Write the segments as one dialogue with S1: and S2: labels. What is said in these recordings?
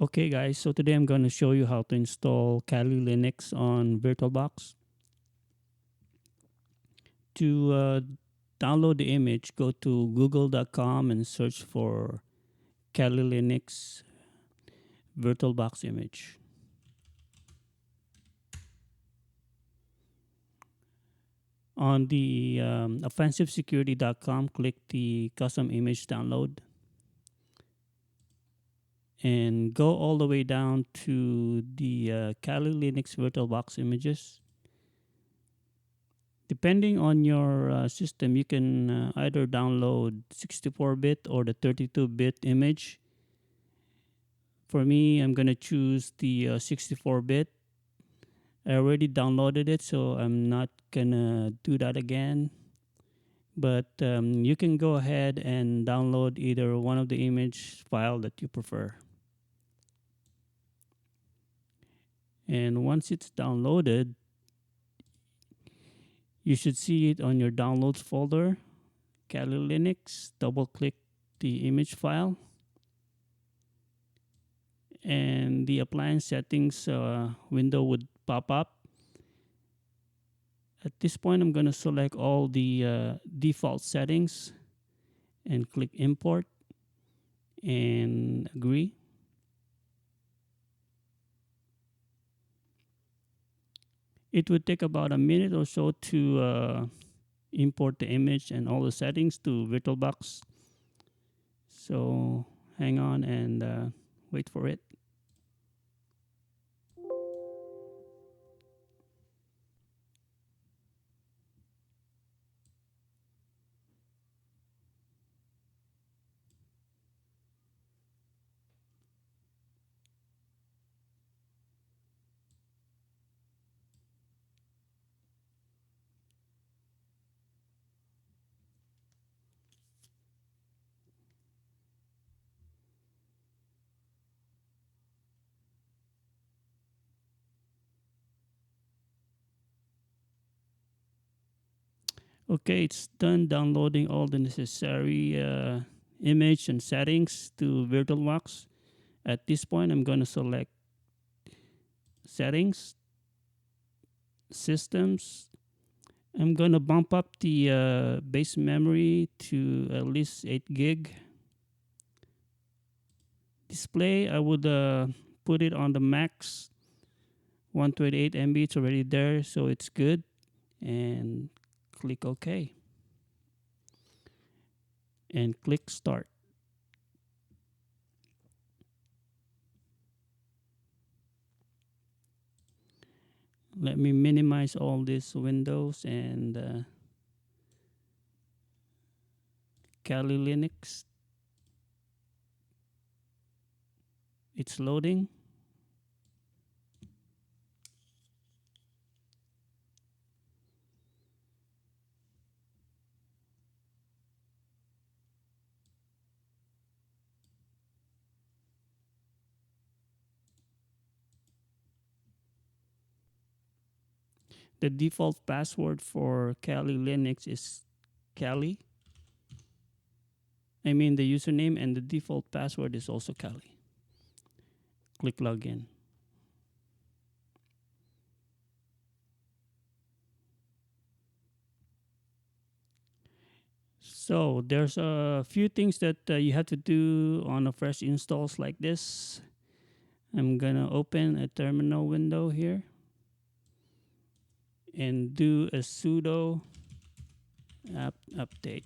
S1: Okay guys, so today I'm going to show you how to install Kali Linux on Virtualbox. To download the image, go to google.com and search for Kali Linux Virtualbox image. On the offensivesecurity.com, click the custom image download and go all the way down to the Kali Linux Virtualbox images. Depending on your system, you can either download 64-bit or the 32-bit image. For me, I'm going to choose the 64-bit. I already downloaded it, so I'm not going to do that again. But you can go ahead and download either one of the image file that you prefer. And once it's downloaded, you should see it on your downloads folder, Kali Linux. Double click the image file and the appliance settings window would pop up. At this point, I'm going to select all the default settings and click import and agree. It would take about a minute or so to import the image and all the settings to VirtualBox. So hang on and wait for it. Okay, it's done downloading all the necessary image and settings to VirtualBox. At this point, I'm going to select settings, systems. I'm going to bump up the base memory to at least 8 gig. Display, I would put it on the max 128 MB. It's already there, so it's good. And click OK. And click Start. Let me minimize all these windows and Kali Linux. It's loading. The default password for Kali Linux is Kali. I mean the username, and the default password is also Kali. Click login. So there's a few things that you have to do on a fresh installs like this. I'm gonna open a terminal window here and do a sudo apt update.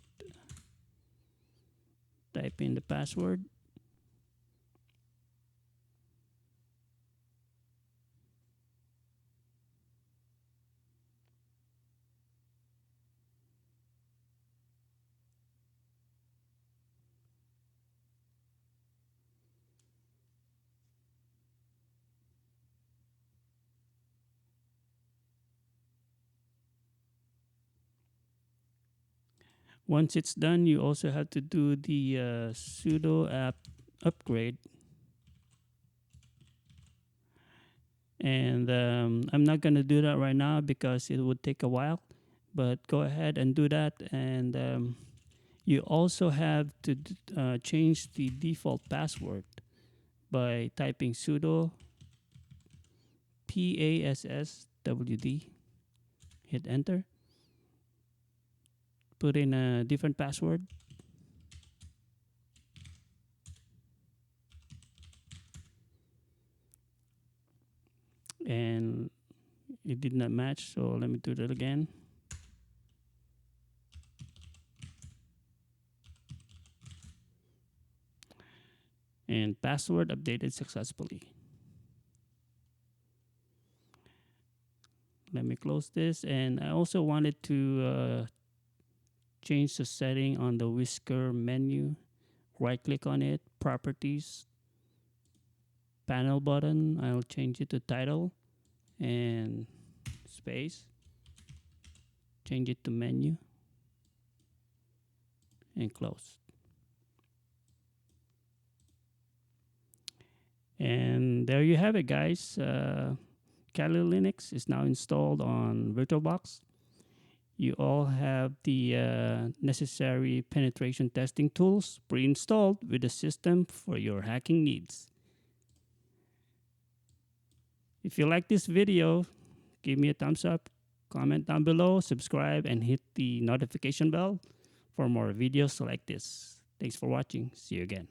S1: Type in the password. Once it's done, you also have to do the sudo apt upgrade. And I'm not going to do that right now because it would take a while. But go ahead and do that. And you also have to change the default password by typing sudo passwd, hit enter, put in a different password, and it did not match, so let me do that again. And password updated successfully. Let me close this. And I also wanted to change the setting on the whisker menu. Right click on it, properties, panel button. I'll change it to title and space. Change it to menu and close. And there you have it, guys. Kali Linux is now installed on Virtualbox. You all have the necessary penetration testing tools pre-installed with the system for your hacking needs. If you like this video, give me a thumbs up, comment down below, subscribe, and hit the notification bell for more videos like this. Thanks for watching. See you again.